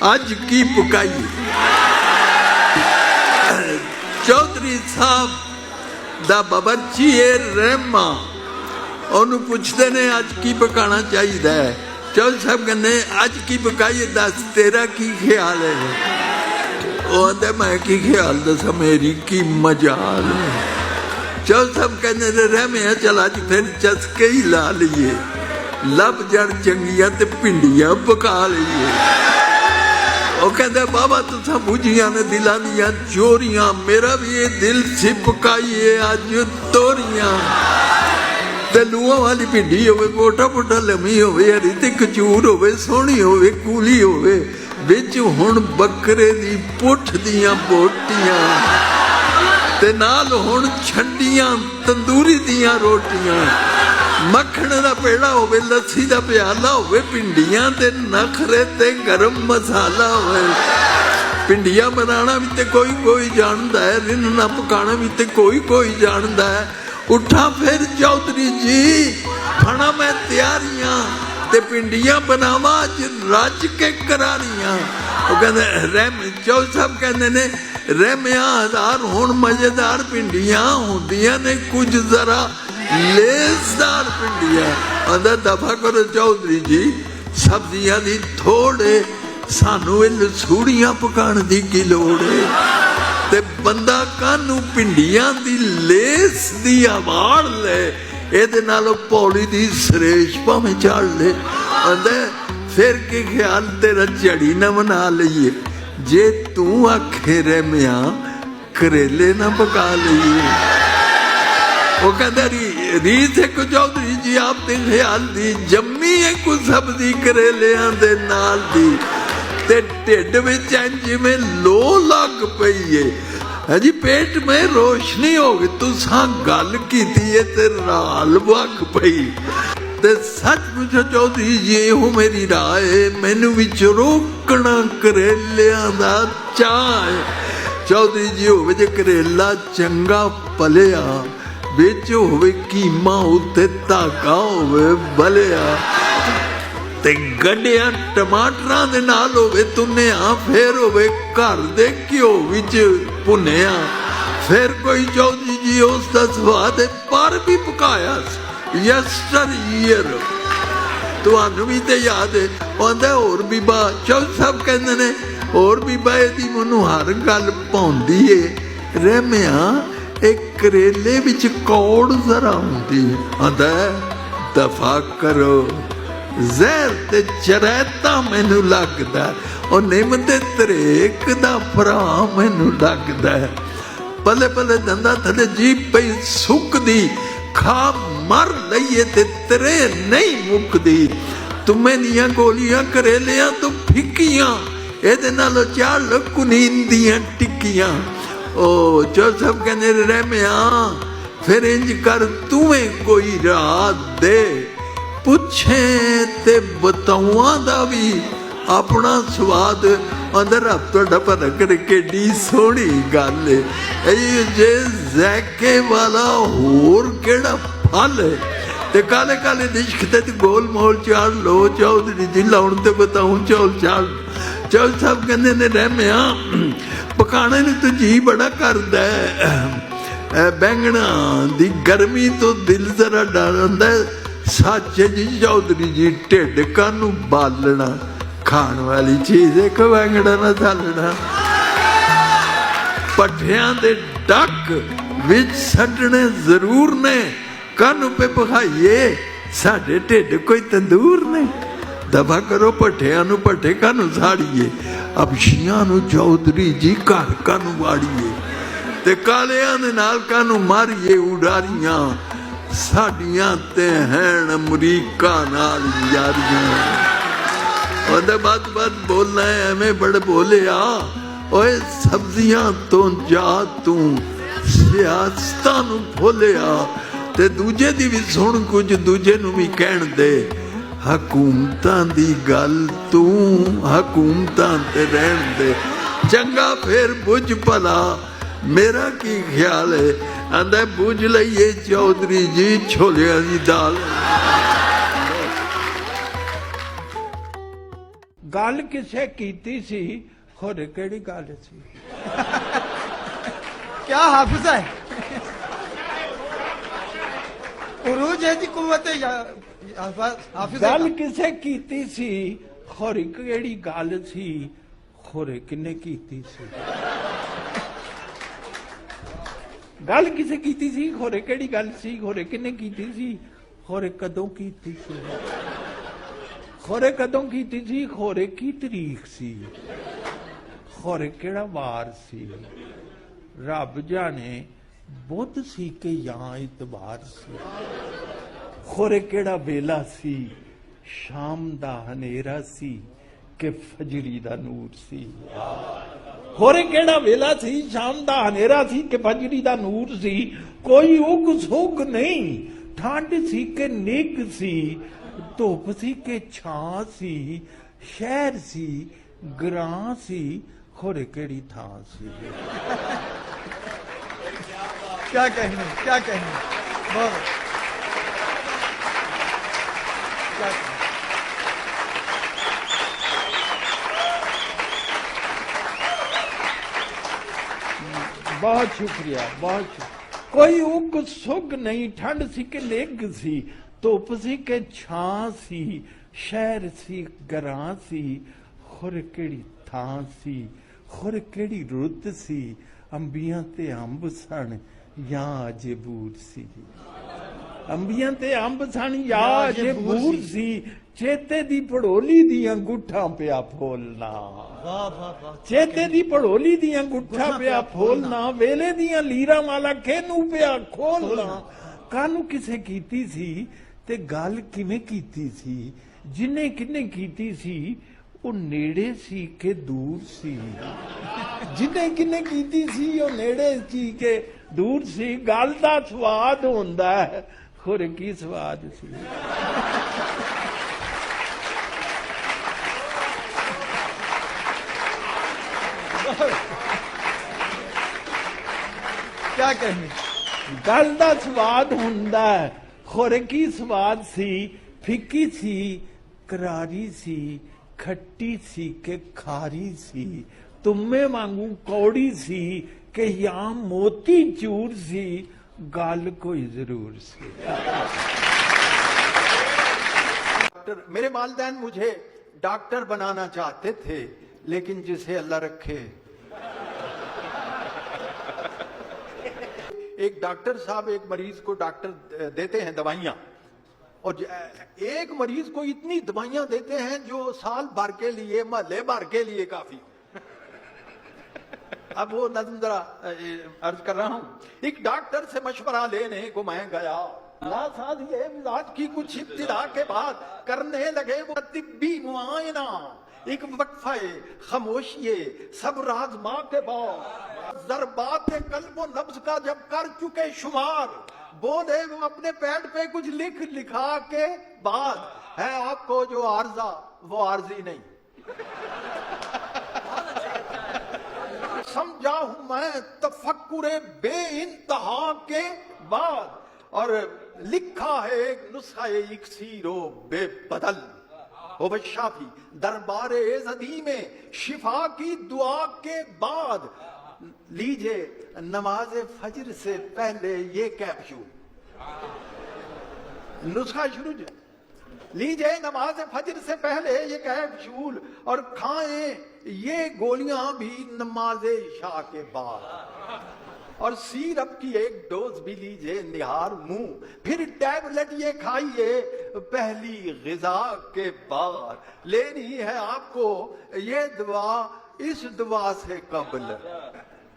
अज की पकाई। चौधरी साहब दा बाबरची रहमा ਉਹਨੂੰ ਪੁੱਛਦੇ ਨੇ ਅੱਜ ਕੀ ਪਕਾਣਾ ਚਾਹੀਦਾ ਹੈ। ਚੌਧਰੀ ਸਾਹਿਬ ਕਹਿੰਦੇ ਅੱਜ ਕੀ ਪਕਾਈਏ, ਦੱਸ ਤੇਰਾ ਕੀ ਖਿਆਲ ਹੈ। ਉਹ ਆਂਦਾ ਮੈਂ ਕੀ ਖਿਆਲ ਦੱਸਾਂ, ਮੇਰੀ ਕੀ ਮਜਾਲ ਹੈ। ਚੌਧਰੀ ਸਾਹਿਬ ਕਹਿੰਦੇ ਨੇ ਰਹਿਮਿਆ ਚੱਲ ਅੱਜ ਫਿਰ ਚਸਕੇ ਹੀ ਲਾ ਲਈਏ, ਲੱਭ ਜੜ ਚੰਗੀਆਂ ਤੇ ਭਿੰਡੀਆਂ ਪਕਾ ਲਈਏ। ਉਹ ਕਹਿੰਦਾ ਬਾਬਾ ਤੁਸਾਂ ਬੁਝੀਆਂ ਨੇ ਦਿਲਾਂ ਦੀਆਂ ਚੋਰੀਆਂ, ਮੇਰਾ ਵੀ ਇਹ ਦਿਲ ਸੀ ਪਕਾਈਏ ਅੱਜ ਤੋਰੀਆਂ। ਤੇ ਲੂਆਂ ਵਾਲੀ ਭਿੰਡੀ ਹੋਵੇ, ਮੋਟਾ ਮੋਟਾ ਲੰਮੀ ਹੋਵੇ, ਹਰੀ ਤੇ ਕਚੂਰ ਹੋਵੇ, ਸੋਹਣੀ ਹੋਵੇ, ਕੂਲੀ ਹੋਵੇ, ਵਿੱਚ ਹੁਣ ਬੱਕਰੇ ਦੀ ਪੁੱਠ ਦੀਆਂ ਬੋਟੀਆਂ ਤੇ ਨਾਲ ਹੁਣ ਛੰਡੀਆਂ ਤੰਦੂਰੀ ਦੀਆਂ ਰੋਟੀਆਂ, ਮੱਖਣ ਦਾ ਪੇੜਾ ਹੋਵੇ, ਲੱਸੀ ਦਾ ਪਿਆਲਾ ਹੋਵੇ, ਭਿੰਡੀਆਂ ਤੇ ਨਖਰੇ ਤੇ ਗਰਮ ਮਸਾਲਾ ਹੋਵੇ। ਭਿੰਡੀਆਂ ਬਣਾਉਣਾ ਵੀ ਤੇ ਕੋਈ ਕੋਈ ਜਾਣਦਾ ਹੈ, ਰਿੰਨ੍ਹਣਾ ਪਕਾਉਣਾ ਵੀ ਤੇ ਕੋਈ ਕੋਈ ਜਾਣਦਾ ਹੈ। उठा फिर चौधरी जी फड़ा मैं तैयारियां ते पिंडियां बनावा अज रज के करारियां। चौधरी साहब कहते ने रहमिया हज़ार हुण मजेदार पिंडियां होंदियां ने कुछ जरा लेसदार पिंडियां। आंदा दफा करो चौधरी जी, सब्जियां दी थोड़े सानू लसूड़ियां पकाने दी की लोड़ है। ਤੇ ਬੰਦਾ ਕਾਹਨੂੰ ਭਿੰਡੀਆਂ ਦੀ ਲੇਸ ਦੀ ਆਵਾੜ ਲੈ, ਇਹਦੇ ਨਾਲੋਂ ਪੌੜੀ ਦੀ ਸਰੇਸ਼ ਭਾਵੇਂ ਝਾੜ ਲੈ। ਆਂਦਾ ਫਿਰ ਕੀ ਖਿਆਲ ਤੇਰਾ ਝੜੀ ਨਾ ਬਣਾ ਲਈਏ, ਜੇ ਤੂੰ ਆਖੇ ਰਹਿਮਿਆ ਕਰੇਲੇ ਨਾ ਪਕਾ ਲਈਏ। ਉਹ ਕਹਿੰਦਾ ਰੀਤ ਹੈ ਕੋ ਚੌਧਰੀ ਜੀ ਆਪ ਦੇ ਖਿਆਲ ਦੀ, ਜੰਮੀ ਹੈ ਕੋ ਸਬਜ਼ੀ ਕਰੇਲਿਆਂ ਦੇ ਨਾਲ ਦੀ, ਤੇ ਢਿੱਡ ਵਿੱਚ ਜਿਵੇਂ ਲੋ ਲੱਗ ਪਈ ਏ। ਹਜੀ ਪੇਟ ਮੈਂ ਰੋਸ਼ਨੀ ਹੋ ਗਈ, ਤੁਸਾਂ ਗੱਲ ਕੀਤੀ ਏ ਤੇ ਰਾਲ ਵਗ ਪਈ। ਤੇ ਸੱਚ ਪੁੱਛੋ ਚੌਧਰੀ ਜੀ ਇਹੋ ਮੇਰੀ ਰਾਏ, ਮੈਨੂੰ ਵਿੱਚ ਰੋਕਣਾ ਕਰੇਲਿਆਂ ਦਾ ਚਾਅ। ਚੌਧਰੀ ਜੀ ਹੋਵੇ ਜੇ ਕਰੇਲਾ ਚੰਗਾ ਪਲਿਆ, ਵਿੱਚ ਹੋਵੇ ਕੀਮਾ ਉੱਤੇ ਧਾਗਾ ਹੋਵੇ ਬਲਿਆ, ਤੇ ਗੰਢਿਆਂ ਟਮਾਟਰਾਂ ਦੇ ਨਾਲ ਹੋਵੇ ਤੁੰਨਿਆ, ਫੇਰ ਹੋਵੇ ਘਰ ਦੇ ਘਿਓ ਵਿੱਚ ਭੁੰਨਿਆ। ਫਿਰ ਕੋਈ ਚੌਧਰੀ ਜੀ ਉਸ ਦਾ ਸਵਾਦ ਪਰ ਵੀ ਪਕਾਇਆ ਯਸਟਰ ਈਅਰ, ਤੁਹਾਨੂੰ ਵੀ ਤੇ ਯਾਦ ਹੈ। ਆਂਦਾ ਹੋਰ ਵੀ ਬਾ ਚੌਧਰੀ ਸਾਹਿਬ ਕਹਿੰਦੇ ਨੇ ਹੋਰ ਵੀ ਬਾ ਇਹਦੀ ਮੈਨੂੰ ਹਰ ਗੱਲ ਪਾਉਂਦੀ ਏ ਰਹਿਮਿਆ, ਇਹ ਕਰੇਲੇ ਵਿੱਚ ਕੌੜ ਜ਼ਰਾ ਹੁੰਦੀ। ਆਂਦਾ ਦਫਾ ਕਰੋ ਜ਼ਹਿਰ ਤੇ ਚਰੈਤਾ ਮੈਨੂੰ ਲੱਗਦਾ, ਉਹ ਨਿੰਮ ਤੇ ਤਰੇਕ ਦਾ ਭਰਾ ਮੈਨੂੰ ਲੱਗਦਾ। ਪਲੇ ਪਲੇ ਦੰਦਾਂ ਥੱਲੇ ਜੀਭ ਪਈ ਸੁੱਕਦੀ, ਖਾ ਮਰ ਲਈਏ ਤੇ ਤਰੇ ਨਹੀਂ ਮੁੱਕਦੀ। ਤੁਮੇ ਦੀਆਂ ਗੋਲੀਆਂ ਕਰੇਲਿਆਂ ਤੋਂ ਫਿੱਕੀਆਂ, ਇਹਦੇ ਨਾਲੋਂ ਚਾਲ ਕੁਨੀਨ ਦੀਆਂ ਟਿੱਕੀਆਂ। ਉਹ ਜੋ ਸਭ ਕਹਿੰਦੇ ਰਹਿਮਿਆ ਫਿਰ ਇੰਜ ਕਰ ਤੂੰ ਕੋਈ ਰਾਤ ਦੇ, ਪੁੱਛੇ ਤੇ ਬਤਾਊਆਂ ਦਾ ਵੀ ਆਪਣਾ ਸਵਾਦ। ਅੰਦਰ ਆਪ ਤੁਹਾਡਾ ਭਲਾ ਕਰ ਕਿੱਡੀ ਸੋਹਣੀ ਗੱਲ ਹੈ। ਇਹ ਜੇ ਜ਼ੈਕੇ ਵਾਲਾ ਹੋਰ ਕਿਹੜਾ ਫਲ ਹੈ। ਤੇ ਕਾਲੇ ਕਾਲੇ ਨਿਸ਼ਕ ਤੇ ਗੋਲ ਮੋਲ ਚਾੜ ਲੋ ਚੌਧਰੀ ਜੀ, ਲਾਉਣ ਤੇ ਬਤਾਊ ਚੌਲ ਚਾੜ। ਚੌਧਰੀ ਸਾਹਿਬ ਕਹਿੰਦੇ ਨੇ ਰਹਿਮਿਆ ਪਕਾਣੇ ਨੂੰ ਤਾਂ ਜੀ ਬੜਾ ਕਰਦਾ ਹੈ, ਬੈਂਗਣਾ ਦੀ ਗਰਮੀ ਤੋਂ ਦਿਲ ਜ਼ਰਾ ਡਰ ਹੁੰਦਾ। ਸੱਚ ਜੀ ਚੌਧਰੀ ਜੀ ਢਿੱਡ ਕਾਹਨੂੰ ਬਾਲਣਾ, ਖਾਣ ਵਾਲੀ ਚੀਜ਼ ਇੱਕ ਬੈਂਗਣਾ ਨਾ ਥਾਲਣਾ। ਪੱਠਿਆਂ ਦੇ ਡੱਕ ਵਿੱਚ ਛੱਡਣੇ ਜ਼ਰੂਰ ਨੇ, ਕਾਹਨੂੰ ਪੇ ਪਖਾਈਏ ਸਾਡੇ ਢਿੱਡ ਕੋਈ ਤੰਦੂਰ ਨੇ। ਦਫਾ ਕਰੋ ਭੱਠਿਆਂ ਨੂੰ, ਭੱਠੇ ਕਾਹਨੂੰ ਸਾੜੀਏ, ਅਬਸ਼ੀਆਂ ਨੂੰ ਚੌਧਰੀ ਜੀ ਘਰ ਕਾਹਨੂੰ ਵਾੜੀਏ, ਤੇ ਕਾਲਿਆਂ ਦੇ ਨਾਲ ਕਾਹਨੂੰ ਮਾਰੀਏ ਉਡਾਰੀਆਂ। ਸਾਡੀਆਂ ਤੇ ਹੈਣ ਅਮਰੀਕਾ ਨਾਲ ਯਾਰੀਆਂ। ਉਹਦੇ ਬਾਤ ਬੋਲਣਾ ਐਵੇਂ ਬੜੇ ਬੋਲਿਆ, ਓਏ ਸਬਜ਼ੀਆਂ ਤੋਂ ਜਾ ਤੂੰ ਸਿਆਸਤਾਂ ਨੂੰ ਭੁੱਲਿਆ। ਤੇ ਦੂਜੇ ਦੀ ਵੀ ਸੁਣ, ਕੁਝ ਦੂਜੇ ਨੂੰ ਵੀ ਕਹਿਣ ਦੇ। ਹਕੂਮਤਾਂ ਦੀ ਗੱਲ ਤੂੰ ਹਕੂਮਤਾਂ ਤੇ ਰਹਿਣ ਦੇ, ਚੰਗਾ ਫਿਰ ਬੁੱਝ ਭਲਾ ਮੇਰਾ ਕੀ ਖਿਆਲ ਹੈ। ਆਂਦਾ ਬੁੱਝ ਲਈਏ ਚੌਧਰੀ ਜੀ ਛੋਲਿਆਂ ਦੀ ਦਾਲ। ਗੱਲ ਕਿਸੇ ਕੀਤੀ ਸੀ, ਖੋਰੇ ਕਿਹੜੀ ਗੱਲ ਸੀ। क्या हाफिज है, उरूज है जी कुव्वत हाफिज ਗੱਲ ਕਿਸੇ ਕੀਤੀ ਸੀ, ਖੋਰੇ ਕਿਹੜੀ ਗੱਲ ਸੀ, ਖੋਰੇ ਕਿੰਨੇ ਕੀਤੀ ਸੀ। ਗੱਲ ਕਿਸੇ ਕੀਤੀ ਸੀ, ਖੋਰੇ ਕਿਹੜੀ ਗੱਲ ਸੀ, ਖੋਰੇ ਕਿੰਨੇ ਕੀਤੀ ਸੀ, ਖੋਰੇ ਕਦੋਂ ਕੀਤੀ ਸੀ, ਖੋਰੇ ਕਦੋਂ ਕੀਤੀ ਸੀ, ਖੋਰੇ ਕੀ ਤਰੀਕ ਸੀ, ਖੋਰੇ ਕਿਹੜਾ ਵਾਰ ਸੀ। ਰੱਬ ਜਾਣੇ ਬੁੱਧ ਸੀ ਕਿ ਜਾਂ ਇਤਬਾਰ ਸੀ। ਖੋਰੇ ਕਿਹੜਾ ਵੇਲਾ ਸੀ, ਸ਼ਾਮ ਦਾ ਹਨੇਰਾ ਸੀ ਕਿ ਫਜਰੀ ਦਾ ਨੂਰ ਸੀ। ਖੋਰੇ ਕਿਹੜਾ ਵੇਲਾ ਸੀ, ਸ਼ਾਮ ਦਾ ਹਨੇਰਾ ਸੀ ਕਿ ਫਜਰੀ ਦਾ ਨੂਰ ਸੀ। ਕੋਈ ਉਗ ਸੁਗ ਨਹੀਂ, ਠੰਡ ਸੀ ਕਿ ਨਿੱਘ ਸੀ, ਧੁੱਪ ਸੀ ਕਿ ਛਾਂ ਸੀ, ਸ਼ਹਿਰ ਸੀ ਗਰਾਂ ਸੀ, ਖੋਰੇ ਕਿਹੜੀ ਥਾਂ ਸੀ। क्या कहने, क्या कहने, बहुत क्या कहने। बहुत शुक्रिया, बहुत शुक्रिया। कोई उग सुग नहीं, ठंड सी के निग सी, धुप सी के छां सी, शहर सी गरां सी, खुर केड़ी थां सी, खुर केड़ी रुत सी, अंबियां ते अंब सन या अजे बूर सी। अंबियां ते अंब सन या अजे बूर सी, चेते दी पड़ोली दियां गुट्ठां पिया फोलना। वाह वाह वाह, चेते दी पड़ोली दियां गुट्ठा पिया फोलना, वेले दियां लीरा माला केनू पिया खोलना। कानू किसे कीती सी ते गल किवें कीती सी, जिन्ने किन्ने कीती सी, ਉਹ ਨੇੜੇ ਸੀ ਕਿ ਦੂਰ ਸੀ। ਜਿੰਨੇ ਕਿੰਨੇ ਕੀਤੀ ਸੀ ਉਹ ਨੇੜੇ ਸੀ ਕਿ ਦੂਰ ਸੀ। ਗੱਲ ਦਾ ਸਵਾਦ ਹੁੰਦਾ ਹੈ, ਖੁਰ ਕੀ ਸਵਾਦ ਸੀ। क्या कहने। ਗੱਲ ਦਾ ਸਵਾਦ ਹੁੰਦਾ ਹੈ, ਖੁਰ ਕੀ ਸਵਾਦ ਸੀ। ਫਿੱਕੀ ਸੀ ਕਰਾਰੀ ਸੀ, खट्टी सी के खारी सी, तुम्हे वांगू कौड़ी सी के या मोती चूर सी, गल कोई जरूर सी। मेरे वालिदैन मुझे डॉक्टर बनाना चाहते थे, लेकिन जिसे अल्लाह रखे। एक डॉक्टर साहब एक मरीज को डॉक्टर देते हैं दवाइयां, और एक मरीज को इतनी दवाइयां देते हैं जो साल भर के लिए, महल्ले भर के लिए काफी। अब वो नज्म जरा अर्ज कर रहा हूं। एक डॉक्टर से मशवरा लेने को मैं गया, साथ ये मिजाज की कुछ इब्तिदा के बाद करने लगे वो तिब्बी मुआयना। एक वक्फे खामोशिये सब राजमा के बाद, जरबात कल्ब व नब्ज का जब कर चुके शुमार, बोले वो अपने पैड पे कुछ लिखा के बाद, है आपको जो आर्जा वो आर्जी नहीं। समझा हूं मैं तफक्कुरे बे इंतहा के बाद, और लिखा है एक नुस्खा इक्सीरो बेबदल। ओ शाफी दरबारे ज़दी में शिफा की दुआ के बाद, लीजिए नमाज फजर से पहले ये कैप्सूल, नुस्खा शुरू। लीजिए नमाज फजर से पहले ये कैप्सूल, और खाएं ये गोलियां भी नमाज इशा के बाद, और सिरप की एक डोज भी लीजिए निहार मुंह, फिर टैबलेट ये खाइए पहली ग़िज़ा के बाद। लेनी है आपको ये दुआ इस दुआ से कबल,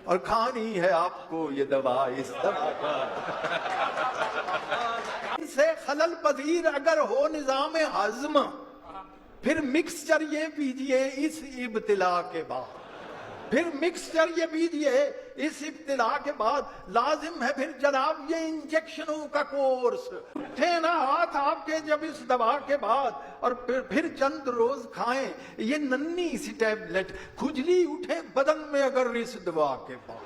और खानी है आपको ये दवा इस दवा का। इनसे खलल पजीर अगर हो निजाम हज़्म, फिर मिक्सचर ये पीजिए इस इब्तिला के बाद, फिर मिक्सचर ये पीजिए इस इब्तिला के बाद। लाजिम है फिर जनाब ये इंजेक्शनों का कोर्स, उठे ना हाथ आपके जब इस दवा के बाद, और फिर चंद रोज खाएं ये नन्ही सी टैबलेट। खुजली उठे बदन में अगर इस दवा के बाद,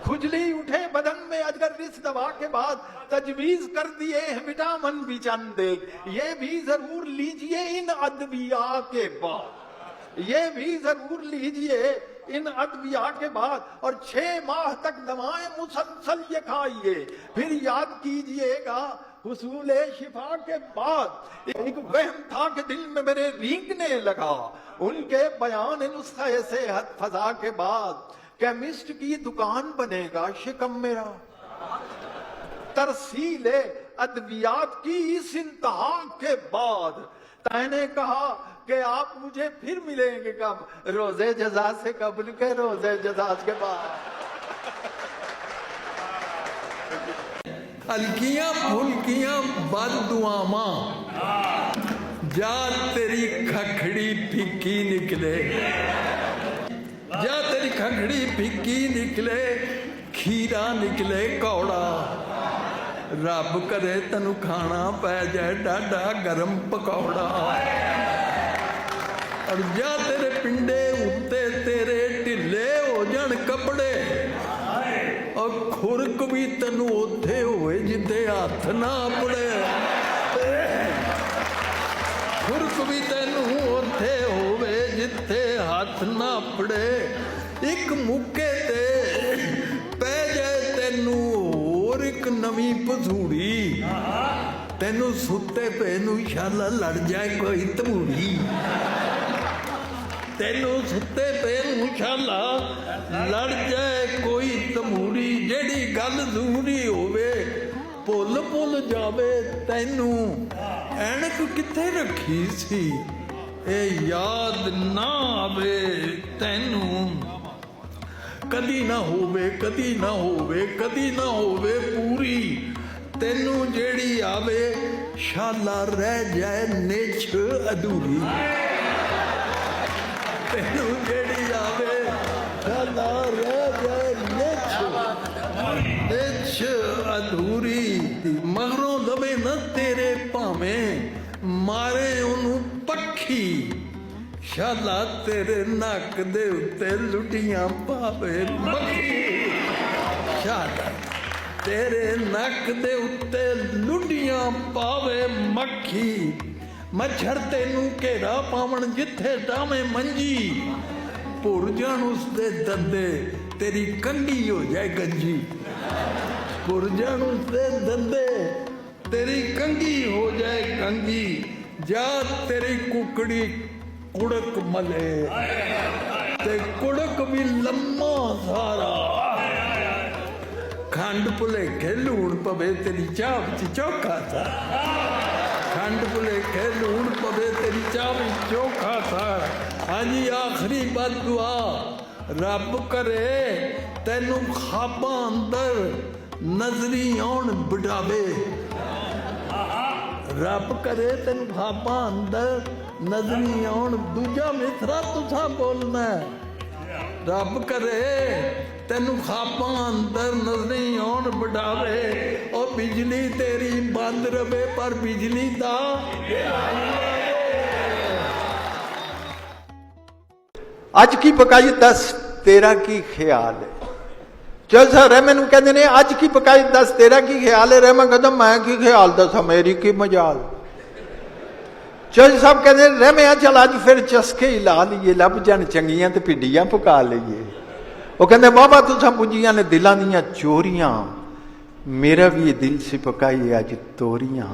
खुजली उठे बदन में अगर इस दवा के बाद, तजवीज कर दिए हैं विटामिन भी चंद, ये भी जरूर लीजिए इन अदविया के बाद। ये भी जरूर लीजिए इन अद्विया के बाद, और 6 माह तक दवाएं मुसलसल ये खाइए, फिर याद कीजिएगा हुसूले शिफा के बाद। एक वहम था कि दिल में मेरे रींगने लगा उनके बयान नुस्खे सेहत फजा के बाद। केमिस्ट की दुकान बनेगा शिकम मेरा, तरसीले अद्वियात की इस इंतहा के बाद। तैने कहा कि आप मुझे फिर मिलेंगे कब? रोजे जजा से कबल के रोजे जजा के बाद। हल्कियां फुल्कियां बददुआवां, जा तेरी खखड़ी फिक्की निकले, जा तेरी खखड़ी फिक्की निकले, खीरा निकले कौड़ा। रब करे तैनू खाना पै जाए डाडा गरम पकौड़ा। और जा तेरे पिंडे उत्ते तेरे ढिले हो जान कपड़े, और खुरक भी तैनू उत्थे होए जिथे हथ ना अपड़े। खुरक भी तैनू उत्थे होवे जिथे हथ ना अपड़े। एक मुक्के ते पै जाए तैनू होर एक नवी पसूड़ी, तैनू सुते पे नू शाला लड़ जाए कोई तमूड़ी। तैनू सुते पे नू शाला लड़ जाए कोई तमूड़ी। जेड़ी गल जरूरी होवे भुल भुल जावे तैनू, ऐनक किथे रखी सी ए याद ना आवे तैनू। कदी ना होवे, कदी ना होवे, कदी ना होवे पूरी, तैनू जेड़ी आवे शाला रह जाए निछ अधूरी। तैनू जेड़ी आवे शाला रह जाए निछ अधूरी। मगरों दबे न तेरे भावें मारे ओनू पक्षी, शाला तेरे नक दे उत्ते लुटियां पावे मक्खी। शाला तेरे नक दे उत्ते लुटियां पावे मक्खी। मच्छर तेनू घेरा पावन जिथे डावे मंजी, भुर जान उसदे दंदे तेरी कंघी हो जाए गंजी। भुर जान उसदे दंदे तेरी कंघी हो जाए गंजी। जा तेरी कुकड़ी कुड़क मले ते कुड़क भी लम्मा सारा। खंड भुलेखे लूण पवे तेरी चाह विच चोखा सारा। खंड भुलेखे लूण पवे तेरी चाह विच चोखा सारा। हाजी आखिरी बददुआ, रब करे तैनू खाबा अंदर नजरी आउण बुढ़ावे। रब करे तेन खाबा अंदर नजरी आउण। दूजा मिसरा तुसा बोलना, रब करे तेन खाबा अंदर नजरी आउण बढ़ावे। और बिजली तेरी बंद रवे पर बिजली दा। अज की पकाई दस तेरा की ख्याल है। चल सर मैनू कहते ने अज की पकाई दस तेरा की ख्याल है। मैं कहता मैं की ख्याल दसा मेरी की मजाल। चल साहब कहते रह मैं चल अज फिर चस्के ही ला लीए, लभ जान चंगियां ते भिड्डियां पका लीए। वो कहते बाबा तुसा पुजियां ने दिलां दियां चोरियां, मेरा भी ये दिल से पकाई अज तोरियां।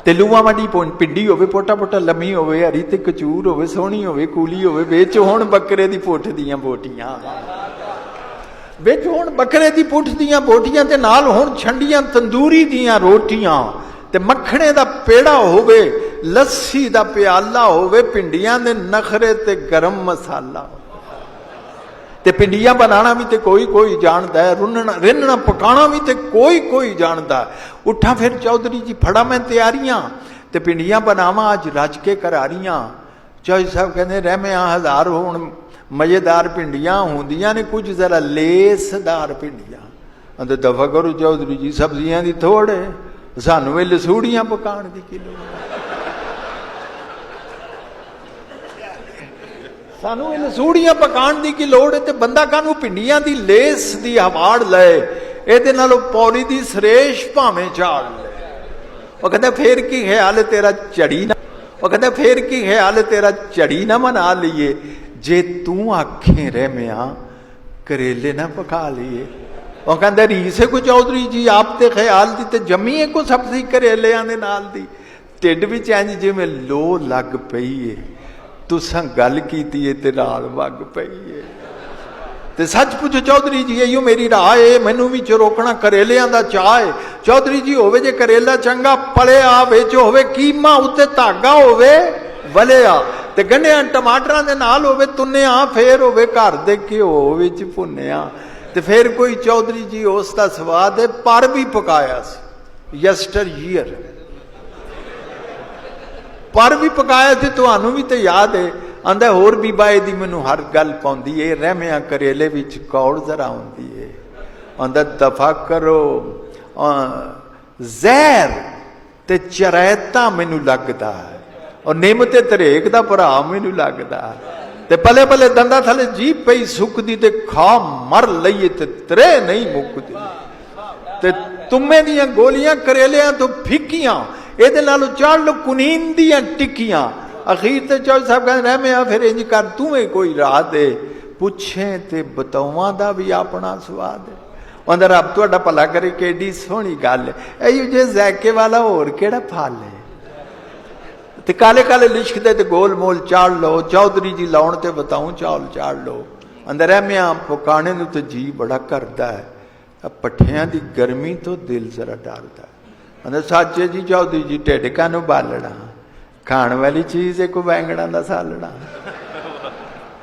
ते लूआ माड़ी पिंडी होवे, पोटा पोटा लम्मी होवे, हरी ते कचूर होवे, सोहनी होवे, कूली होवे, बेच हुण बकरे दी पुठ दियां बोटियां। बेच हुण बकरे दी पुठ दियां बोटियां ते नाल हुण छंडियां तंदूरी दियां रोटियां। ते मक्खणे दा पेड़ा होवे, लस्सी दा प्याला होवे, भिंडियां दे नखरे ते गरम मसाला। ते भिंडियां बनाना भी ते कोई कोई जानदा है, रिन्नना पकाना भी ते कोई कोई जानदा है। उठा फिर चौधरी जी फड़ा मैं तैयारियां, ते भिंडियां बनावा अज रज के करारियां। चौधरी साहब कहते रह मैं हजार हुण मजेदार भिंडियां होंदियां ने, कुछ जरा लेसदार भिंडियां। अंदर दफा करो चौधरी जी, सब्जियां दी थोड़े सानू वे लसूड़ियां पकाण दी किलो। सानू वे लसूड़ियां पकाण दी की लोड़ है। ते बंदा कानू भिंडियां दी लेस दी हवाड़ लए, इहदे नालों पौड़ी दी सरेश भावें झाड़ ले। वो कहंदा फिर की ख्याल है तेरा झड़ी ना। ਉਹ ਕਹਿੰਦਾ ਫੇਰ ਕੀ ਖਿਆਲ ਹੈ ਤੇਰਾ, ਝੜੀ ਨਾ ਮਨਾ ਲਈਏ, ਜੇ ਤੂੰ ਆਖੇ ਰਹਿਮਿਆ ਕਰੇਲੇ ਨਾ ਪਕਾ ਲਈਏ। ਉਹ ਕਹਿੰਦਾ ਰੀਸੇ ਕੋ ਚੌਧਰੀ ਜੀ ਆਪ ਤੇ ਖਿਆਲ ਦੀ ਤੇ ਜੰਮੀਏ ਕੋ ਸਬਜ਼ੀ ਕਰੇਲਿਆਂ ਦੇ ਨਾਲ ਦੀ। ਢਿੱਡ ਵਿੱਚ ਇੰਜ ਜਿਵੇਂ ਲੋ ਲੱਗ ਪਈ ਏ, ਤੁਸਾਂ ਗੱਲ ਕੀਤੀ ਏ ਤੇ ਰਾਲ ਵਗ ਪਈ ਏ। ਤੇ ਸੱਚ ਪੁੱਛੋ ਚੌਧਰੀ ਜੀ, ਇਹੋ ਮੇਰੀ ਰਾਹ ਏ, ਮੈਨੂੰ ਵੀ ਚਰੋਕਣਾ ਕਰੇਲਿਆਂ ਦਾ ਚਾਹ ਏ। ਚੌਧਰੀ ਜੀ ਹੋਵੇ ਜੇ ਕਰੇਲਾ ਚੰਗਾ ਪਲਿਆ, ਵਿੱਚ ਹੋਵੇ ਕੀਮਾ, ਉੱਤੇ ਧਾਗਾ ਹੋਵੇ ਵਲਿਆ, ਤੇ ਗੰਢਿਆਂ ਟਮਾਟਰਾਂ ਦੇ ਨਾਲ ਹੋਵੇ ਤੁੰਨਿਆ, ਫੇਰ ਹੋਵੇ ਘਰ ਦੇ ਘਿਓ ਵਿੱਚ ਭੁੰਨਿਆ, ਤੇ ਫਿਰ ਕੋਈ ਚੌਧਰੀ ਜੀ ਉਸ ਦਾ ਸਵਾਦ ਹੈ। ਪਰ ਵੀ ਪਕਾਇਆ ਸੀ ਯਸਟਰ ਈਅਰ, ਪਰ ਵੀ ਪਕਾਇਆ ਸੀ। ਤੁਹਾਨੂੰ ਵੀ ਤੇ ਯਾਦ ਹੈ। ਆਂਦਾ ਹੋਰ ਬੀਬਾ ਇਹਦੀ ਮੈਨੂੰ ਹਰ ਗੱਲ ਪਾਉਂਦੀ ਏ, ਰਹਿਮਿਆ ਕਰੇਲੇ ਵਿੱਚ ਕੌੜ ਜ਼ਰਾ ਆਉਂਦੀ ਏ। ਆਂਦਾ ਦਫਾ ਕਰੋ, ਜ਼ਹਿਰ ਤੇ ਚਰੈਤਾ ਮੈਨੂੰ ਲੱਗਦਾ, ਔਰ ਨਿੰਮ ਤੇ ਤਰੇਕ ਦਾ ਭਰਾ ਮੈਨੂੰ ਲੱਗਦਾ। ਤੇ ਪਲੇ ਪਲੇ ਦੰਦਾਂ ਥਲੇ ਜੀਭ ਪਈ ਸੁੱਕਦੀ, ਤੇ ਖਾ ਮਰ ਲਈਏ ਤੇ ਤਰੇ ਨਹੀਂ ਮੁੱਕਦੀ। ਤੇ ਤੁਮੇ ਦੀਆਂ ਗੋਲੀਆਂ ਕਰੇਲਿਆਂ ਤੋਂ ਫਿੱਕੀਆਂ, ਇਹਦੇ ਨਾਲੋਂ ਚਾੜ ਲੋ ਕੁਨੀਨ ਦੀਆਂ ਟਿੱਕੀਆਂ। ਅਖੀਰ ਤੇ ਚੌਧਰੀ ਸਾਹਿਬ ਕਹਿੰਦੇ ਰਹਿਮਿਆ ਫਿਰ ਇੰਜ ਕਰ, ਤੂੰ ਹੀ ਕੋਈ ਰਾਹ ਦੇ, ਪੁੱਛੇ ਤੇ ਬਤੌਵਾਂ ਦਾ ਵੀ ਆਪਣਾ ਸਵਾਦ ਹੈ। ਉਹਦਾ ਰੱਬ ਤੁਹਾਡਾ ਭਲਾ ਕਰੇ, ਕਿੱਡੀ ਸੋਹਣੀ ਗੱਲ ਹੈ। ਇਹੋ ਜਿਹੇ ਜ਼ਾਇਕੇ ਵਾਲਾ ਹੋਰ ਕਿਹੜਾ ਫਲ ਹੈ। ਤੇ ਕਾਲੇ ਕਾਲੇ ਲਿਸ਼ਕਦੇ ਤੇ ਗੋਲ ਮੋਲ ਚਾੜ ਲਓ, ਚੌਧਰੀ ਜੀ ਲਾਉਣ ਤੇ ਬਤਾਉਂ ਚਾਲ ਚਾੜ ਲਓ। ਅੰਦਰ ਰਹਿਮਿਆ ਪਕਾਣੇ ਨੂੰ ਤੇ ਜੀ ਬੜਾ ਕਰਦਾ ਹੈ, ਪੱਠਿਆਂ ਦੀ ਗਰਮੀ ਤੋਂ ਦਿਲ ਜ਼ਰਾ ਡਰਦਾ। ਅੰਦਰ ਸਾਚੇ ਜੀ ਚੌਧਰੀ ਜੀ ਢਿੱਡ ਕਾਹਨੂੰ ਬਾਲਣਾ, ਖਾਣ ਵਾਲੀ ਚੀਜ਼ ਹੈ ਕੋਈ ਬੈਂਗਣਾ ਦਾ ਸਾਲਣਾ।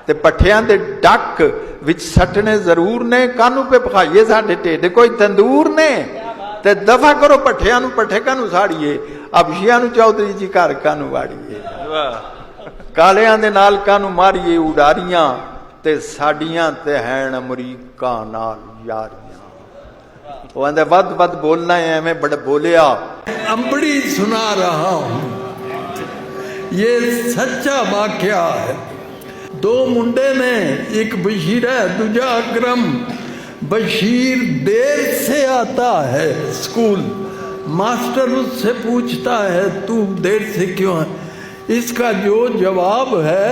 ਤੇ ਪੱਠਿਆਂ ਦੇ ਡੱਕ ਵਿੱਚ ਸੱਟਣੇ ਜ਼ਰੂਰ ਨੇ, ਕਾਹਨੂੰ ਪੇ ਪਕਾਈਏ ਸਾਡੇ ਢਿੱਡ ਕੋਈ ਤੰਦੂਰ ਨੇ। ਤੇ ਦਫਾ ਕਰੋ ਪੱਠਿਆਂ ਨੂੰ, ਪੱਠੇ ਕਾਹਨੂੰ ਸਾੜੀਏ, ਅਬਸ਼ੀਆਂ ਨੂੰ ਚੌਧਰੀ ਜੀ ਘਰ ਕਾਹਨੂੰ ਵਾੜੀਏ, ਕਾਲਿਆਂ ਦੇ ਨਾਲ ਕਾਹਨੂੰ ਮਾਰੀਏ ਉਡਾਰੀਆਂ, ਤੇ ਸਾਡੀਆਂ ਤੇ ਹੈਣ ਅਮਰੀਕਾ ਨਾਲ ਯਾਰੀਆਂ। ਉਹ ਆਂਦਾ ਵੱਧ ਵੱਧ ਬੋਲਣਾ ਹੈ, ਐਵੇਂ ਬੜਾ ਬੋਲਿਆ। अंबड़ी सुना रहा हूं, ये सच्चा वाकया है। दो मुंडे ने, एक बशीर है दूजा अकरम। बशीर देर से आता है स्कूल, मास्टर उससे पूछता है तू देर से क्यों है, इसका जो जवाब है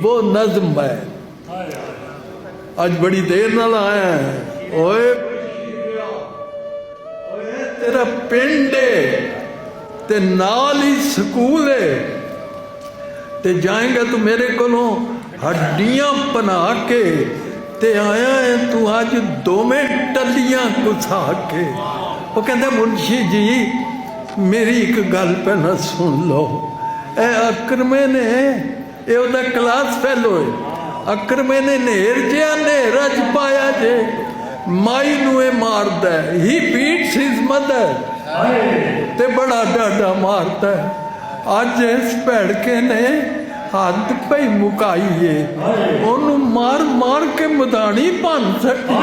वो नज्म है। आज बड़ी देर नाल आया है, ओए तेरा पिंड है ते नाल ही स्कूल है, ते जाएगा तू मेरे कोलों हड्डियां बना के, ते आया है तू अज दोवें टलियां घुसा के। वो कहता मुंशी जी मेरी एक गल पहला सुन लो, ए अकरमे ने ये उहदा क्लास फेलो है, अकरमे ने नेर जिहा नेरा च पाया जे, माई नूं ये मारदा है, ही बीट्स हिज मदर, ते बड़ा डाडा मारता है। अज इस भैड़के ने हद पई मुकाईए, ओनू मार मार के मदानी भन सकी।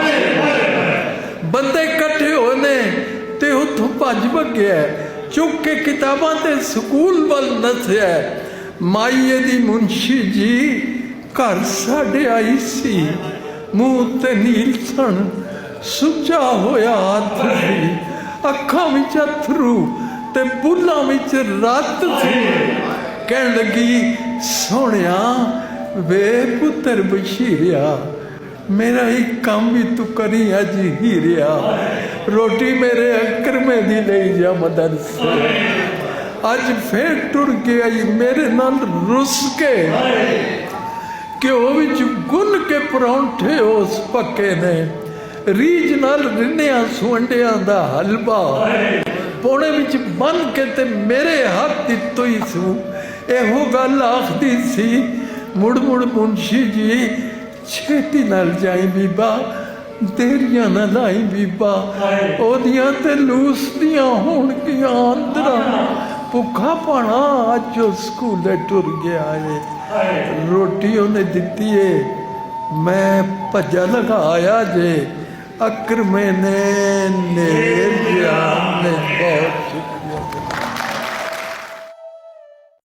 बंदे इकट्ठे होए ने ते उत्थों भज भग्या, चुक के किताबां ते स्कूल वल नस्या। माई दी मुंशी जी घर साडे आई सी, मूँह ते नील सन, सुचा होया हथ सी, अखां विच अथरू ते बुल्लां विच रत सी। कहन लगी सोहणिया वे पुत्र बशीरिया, मेरा ही काम भी तू करी अज हीरिया, रोटी मेरे अकरमे दी ले जा मदरसे। अज फिर टुर गया मेरे नाल रुस के, घ्यो विच गुन के परौंठे उस पक्के ने, रीझ नाल रिन्निया सुंडियां दा हलवा, पौने विच बन के ते मेरे हाथ दित्तो ही सू। एहो गल आखदी सी, मुड़ मुड़ मुंशी जी छेती नाल जाई बीबा, देरियां ना लाई बीबा, ओदियां ते लूसदियां होणगियां अंदरां, भुखा पाना अज स्कूले टुर गया है। रोटी उन्हें दिती है, मैं भज्जा लगाया जे, अकरमे ने नेर जान ने बहुत